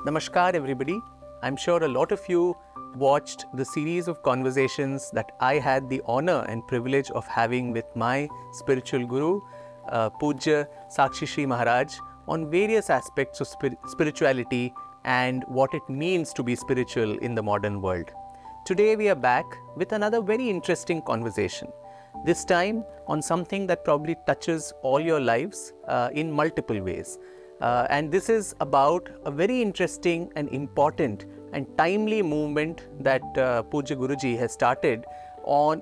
Namaskar everybody. I'm sure a lot of you watched the series of conversations that I had the honor and privilege of having with my spiritual guru, Pujya Sakshi Shree Maharaj, on various aspects of spirituality and what it means to be spiritual in the modern world. Today we are back with another very interesting conversation. This time on something that probably touches all your lives in multiple ways. And this is about a very interesting and important and timely movement that Pujya Guruji has started on,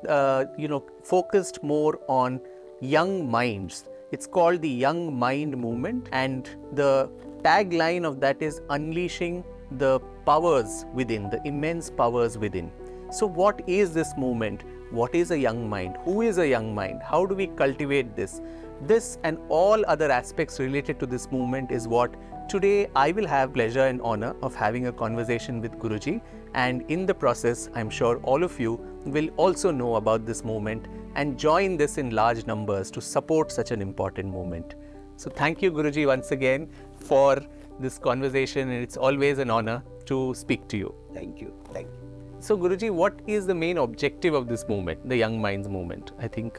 focused more on young minds. It's called the Young Mind Movement, and the tagline of that is unleashing the powers within, the immense powers within. So what is this movement? What is a young mind? Who is a young mind? How do we cultivate this? This and all other aspects related to this movement is what today I will have pleasure and honor of having a conversation with Guruji, and in the process I'm sure all of you will also know about this movement and join this in large numbers to support such an important movement. So thank you Guruji once again for this conversation, and it's always an honor to speak to you. Thank you. Thank you. So Guruji, what is the main objective of this movement, the Young Minds movement? I think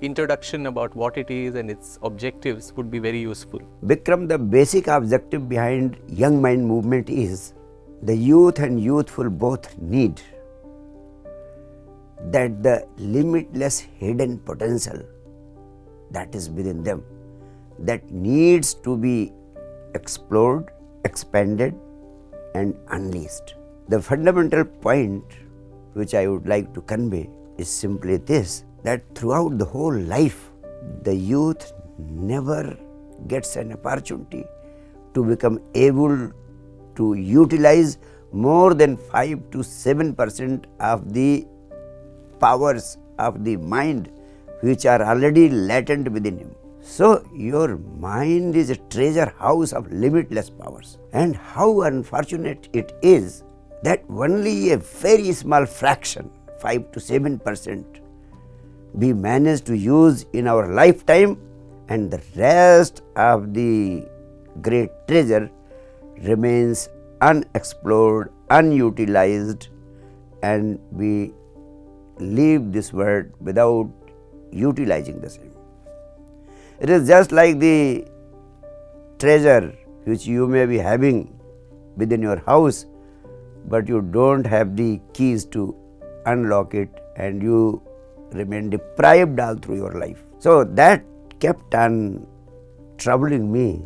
introduction about what it is and its objectives would be very useful. Vikram, the basic objective behind Young Mind movement is the youth and youthful both need that the limitless hidden potential that is within them, that needs to be explored, expanded and unleashed. The fundamental point which I would like to convey is simply this, that throughout the whole life, the youth never gets an opportunity to become able to utilize more than 5 to 7% of the powers of the mind which are already latent within him. So your mind is a treasure house of limitless powers, and how unfortunate it is that only a very small fraction, 5 to 7%, we manage to use in our lifetime, and the rest of the great treasure remains unexplored, unutilized, and we leave this world without utilizing the same. It is just like the treasure which you may be having within your house, but you don't have the keys to unlock it, and you remain deprived all through your life. So that kept on troubling me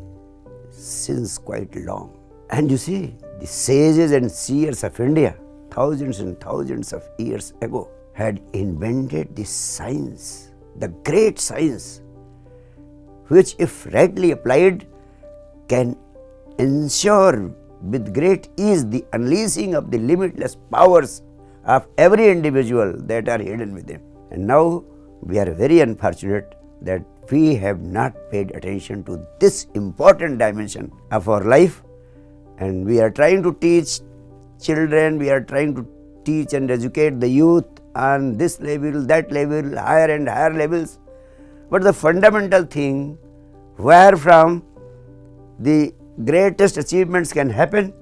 since quite long. And you see, the sages and seers of India, thousands and thousands of years ago, had invented the science, the great science, which if rightly applied can ensure with great ease the unleashing of the limitless powers of every individual that are hidden within. And now we are very unfortunate that we have not paid attention to this important dimension of our life, and we are trying to teach children, we are trying to teach and educate the youth on this level, that level, higher and higher levels. But the fundamental thing wherefrom the greatest achievements can happen,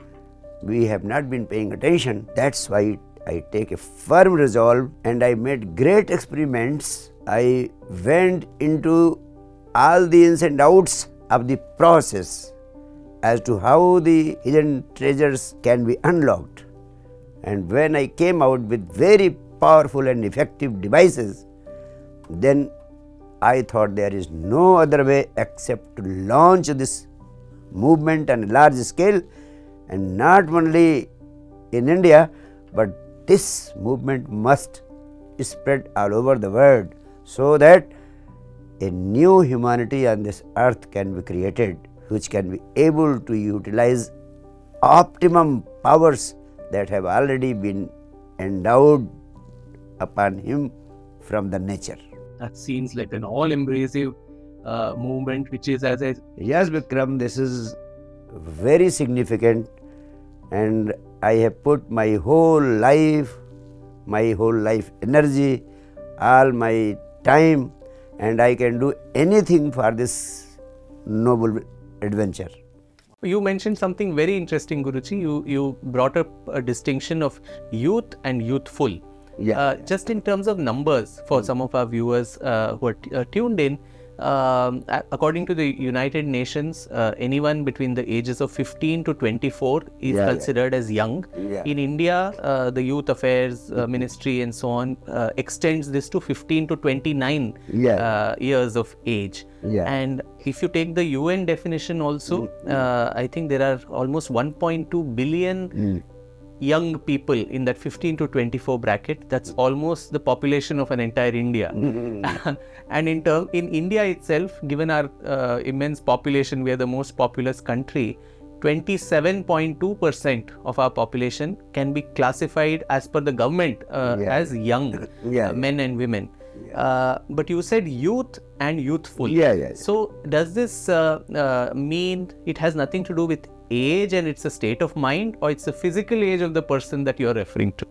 we have not been paying attention. That's why I take a firm resolve, and I made great experiments. I went into all the ins and outs of the process as to how the hidden treasures can be unlocked. And when I came out with very powerful and effective devices, then I thought there is no other way except to launch this movement on a large scale, and not only in India, but this movement must spread all over the world, so that a new humanity on this earth can be created, which can be able to utilize optimum powers that have already been endowed upon him from the nature. That seems like an all-embracing movement, which is Yes, Vikram, this is very significant, and I have put my whole life energy, all my time, and I can do anything for this noble adventure. You mentioned something very interesting, Guruji. You brought up a distinction of youth and youthful. Yeah. Just in terms of numbers, for some of our viewers who are tuned in, according to the United Nations, anyone between the ages of 15 to 24 is considered as young. Yeah. In India, the Youth Affairs Ministry and so on extends this to 15 to 29 years of age. Yeah. And if you take the UN definition also, I think there are almost 1.2 billion young people in that 15 to 24 bracket. That's almost the population of an entire India. And in India itself, given our immense population, we are the most populous country. 27.2% of our population can be classified as per the government as young men and women. But you said youth and youthful. So does this mean it has nothing to do with age and it's a state of mind, or it's the physical age of the person that you're referring to?